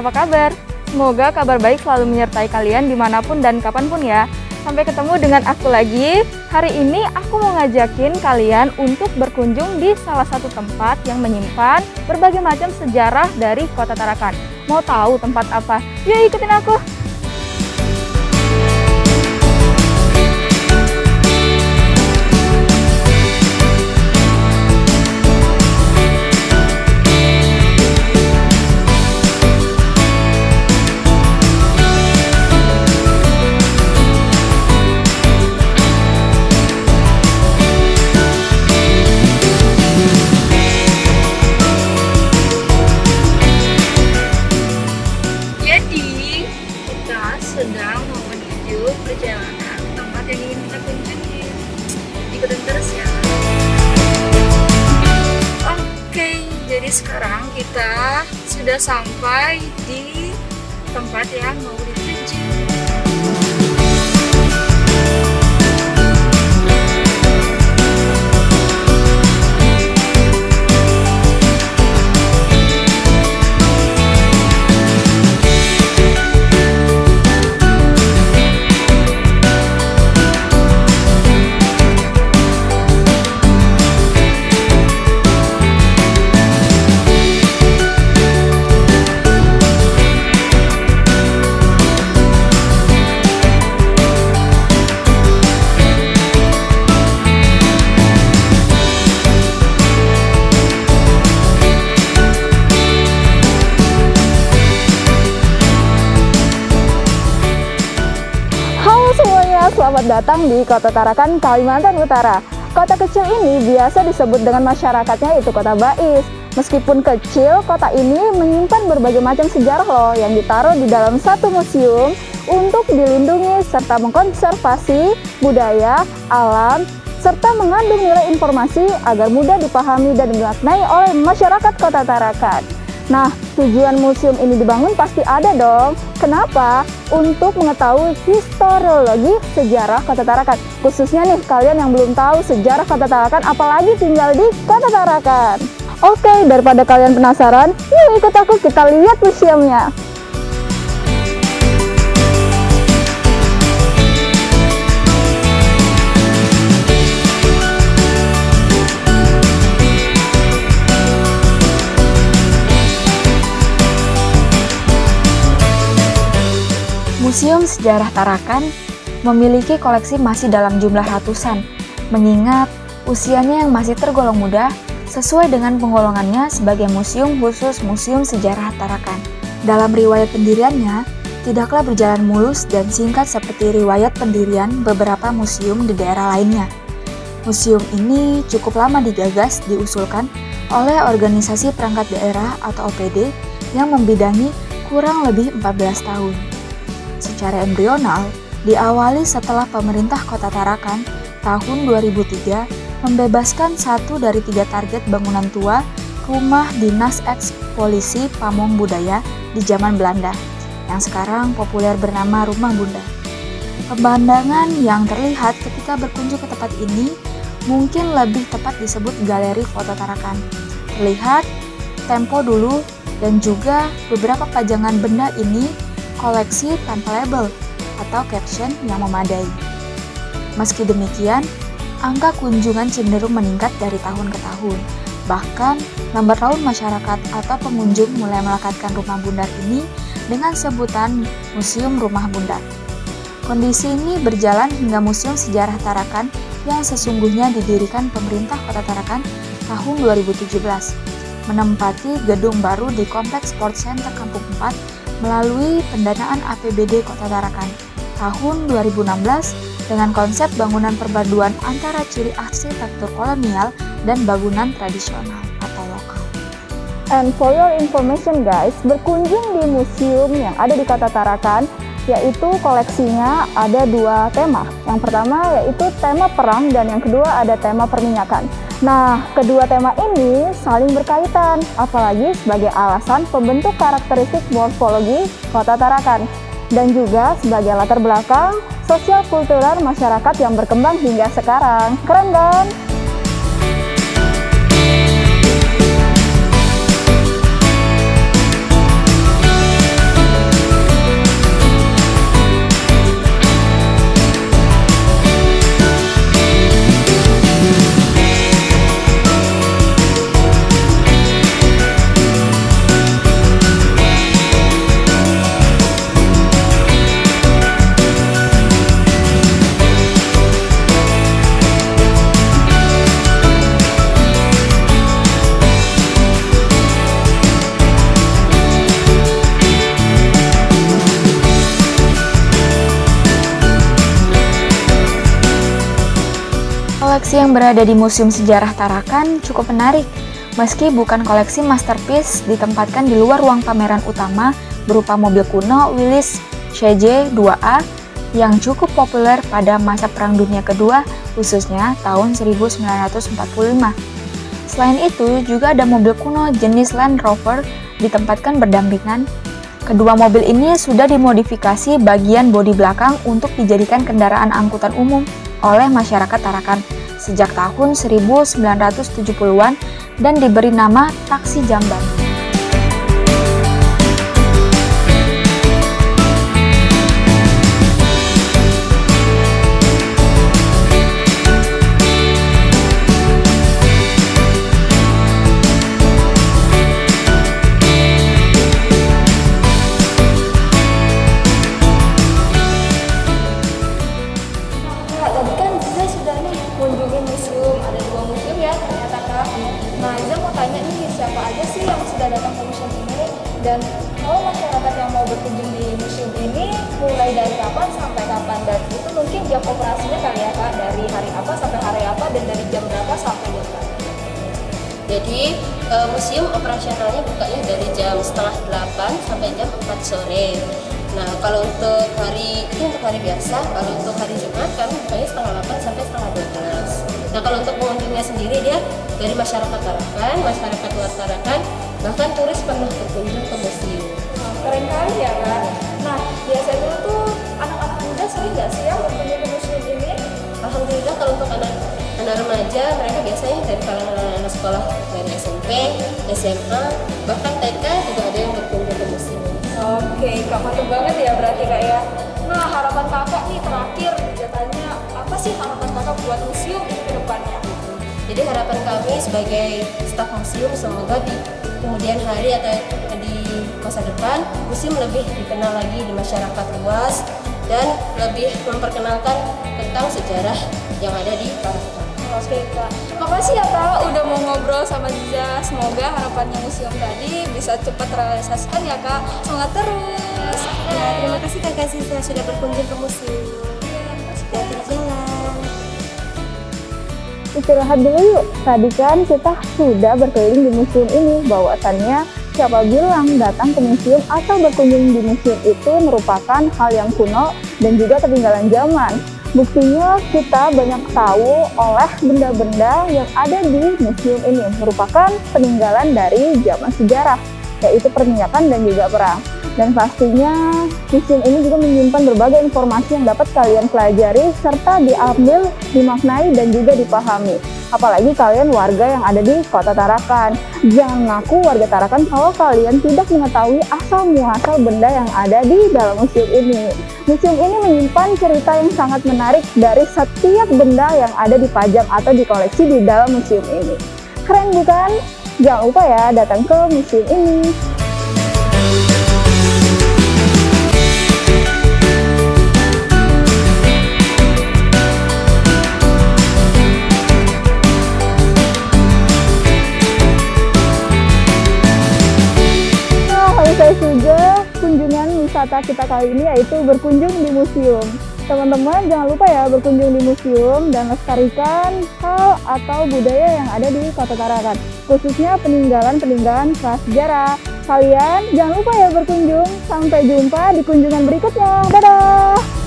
apa kabar? Semoga kabar baik selalu menyertai kalian dimanapun dan kapanpun ya. Sampai ketemu dengan aku lagi. Hari ini aku mau ngajakin kalian untuk berkunjung di salah satu tempat yang menyimpan berbagai macam sejarah dari Kota Tarakan. Mau tahu tempat apa? Yuk ikutin aku! Sedang mau menuju perjalanan tempat yang ingin kita kunjungi. Ikutin terus ya. Oke, jadi sekarang kita sudah sampai di tempat yang mau dituju. Selamat datang di Kota Tarakan, Kalimantan Utara. Kota kecil ini biasa disebut dengan masyarakatnya itu Kota Bais. Meskipun kecil, kota ini menyimpan berbagai macam sejarah loh yang ditaruh di dalam satu museum untuk dilindungi serta mengkonservasi budaya, alam, serta mengandung nilai informasi agar mudah dipahami dan dimaknai oleh masyarakat Kota Tarakan. Nah, tujuan museum ini dibangun pasti ada dong. Kenapa? Untuk mengetahui historiologi sejarah Kota Tarakan. Khususnya nih, kalian yang belum tahu sejarah Kota Tarakan, apalagi tinggal di Kota Tarakan. Oke, daripada kalian penasaran, yuk ikut aku, kita lihat museumnya. Museum Sejarah Tarakan memiliki koleksi masih dalam jumlah ratusan, mengingat usianya yang masih tergolong muda sesuai dengan penggolongannya sebagai museum khusus Museum Sejarah Tarakan. Dalam riwayat pendiriannya, tidaklah berjalan mulus dan singkat seperti riwayat pendirian beberapa museum di daerah lainnya. Museum ini cukup lama digagas diusulkan oleh Organisasi Perangkat Daerah atau OPD yang membidangi kurang lebih 14 tahun. Secara embrional, diawali setelah pemerintah Kota Tarakan tahun 2003 membebaskan satu dari 3 target bangunan tua rumah dinas eks-polisi Pamong Budaya di zaman Belanda, yang sekarang populer bernama Rumah Bunda. Pemandangan yang terlihat ketika berkunjung ke tempat ini mungkin lebih tepat disebut galeri foto Tarakan. Terlihat tempo dulu dan juga beberapa pajangan benda ini koleksi tanpa label atau caption yang memadai. Meski demikian, angka kunjungan cenderung meningkat dari tahun ke tahun. Bahkan, lambat laun masyarakat atau pengunjung mulai melekatkan Rumah Bundar ini dengan sebutan Museum Rumah Bundar. Kondisi ini berjalan hingga Museum Sejarah Tarakan yang sesungguhnya didirikan pemerintah Kota Tarakan tahun 2017, menempati gedung baru di Kompleks Sport Center Kampung 4 melalui pendanaan APBD Kota Tarakan tahun 2016 dengan konsep bangunan perpaduan antara ciri arsitektur kolonial dan bangunan tradisional atau lokal. And for your information guys, berkunjung di museum yang ada di Kota Tarakan, yaitu koleksinya ada 2 tema. Yang pertama yaitu tema perang dan yang kedua ada tema perminyakan. Nah, kedua tema ini saling berkaitan, apalagi sebagai alasan pembentuk karakteristik morfologi Kota Tarakan dan juga sebagai latar belakang sosial kultural masyarakat yang berkembang hingga sekarang. Keren kan? Koleksi yang berada di Museum Sejarah Tarakan cukup menarik. Meski bukan koleksi masterpiece, ditempatkan di luar ruang pameran utama berupa mobil kuno Willys CJ-2A yang cukup populer pada masa Perang Dunia Kedua, khususnya tahun 1945. Selain itu, juga ada mobil kuno jenis Land Rover ditempatkan berdampingan. Kedua mobil ini sudah dimodifikasi bagian bodi belakang untuk dijadikan kendaraan angkutan umum oleh masyarakat Tarakan sejak tahun 1970-an dan diberi nama Taksi Jamban. Nah, Iza mau tanya nih, siapa aja sih yang sudah datang ke museum ini? Dan kalau masyarakat yang mau berkunjung di museum ini, mulai dari kapan sampai kapan? Dan itu mungkin jam operasinya kali ya Kak, dari hari apa sampai hari apa, dan dari jam berapa sampai jam berapa? Jadi, museum operasionalnya bukanya dari jam setengah 8 sampai jam 4 sore. Nah, kalau untuk hari biasa, kalau untuk hari Jumat kami bukanya setengah 8 sampai setengah 12. Nah, kalau untuk pengunjungnya sendiri dia dari masyarakat Tarakan, masyarakat luar Tarakan, bahkan turis pernah berkunjung ke museum. Nah, keren kali ya Kak. Nah, biasanya tuh anak-anak muda sering nggak sih yang berkunjung ke museum ini? Alhamdulillah kalau untuk anak remaja, mereka biasanya dari kalangan anak sekolah dari SMP, SMA, bahkan TK juga ada yang berkunjung ke museum. Oke, Kak, mantap banget ya berarti Kak ya. Nah, harapan Kakak nih terakhir, katanya apa sih harapan Kakak buat museum ini ke depannya? Jadi harapan kami sebagai staf museum, semoga di kemudian hari atau di masa depan museum lebih dikenal lagi di masyarakat luas dan lebih memperkenalkan tentang sejarah yang ada di Tarakan. Oke Kak, makasih ya Kak udah mau ngobrol sama Ziza. Semoga harapannya museum tadi bisa cepat terrealisasikan ya Kak. Semangat terus. Nah, terima kasih Kakak Ziza sudah berkunjung ke museum. Hati-hati di jalan. Istirahat dulu yuk. Tadi kan kita sudah berkeliling di museum ini. Bahwasannya siapa bilang datang ke museum atau berkunjung di museum itu merupakan hal yang kuno dan juga ketinggalan zaman. Buktinya kita banyak tahu oleh benda-benda yang ada di museum ini merupakan peninggalan dari zaman sejarah, yaitu perminyakan dan juga perang. Dan pastinya museum ini juga menyimpan berbagai informasi yang dapat kalian pelajari serta diambil, dimaknai dan juga dipahami. Apalagi kalian warga yang ada di Kota Tarakan. Jangan ngaku warga Tarakan kalau kalian tidak mengetahui asal-muasal benda yang ada di dalam museum ini. Museum ini menyimpan cerita yang sangat menarik dari setiap benda yang ada dipajang atau dikoleksi di dalam museum ini. Keren bukan? Jangan lupa ya datang ke museum ini. Selesai juga kunjungan wisata kita kali ini, yaitu berkunjung di museum. Teman-teman jangan lupa ya berkunjung di museum dan lestarikan hal atau budaya yang ada di Kota Tarakan, khususnya peninggalan-peninggalan prasejarah. Kalian jangan lupa ya berkunjung. Sampai jumpa di kunjungan berikutnya. Dadah!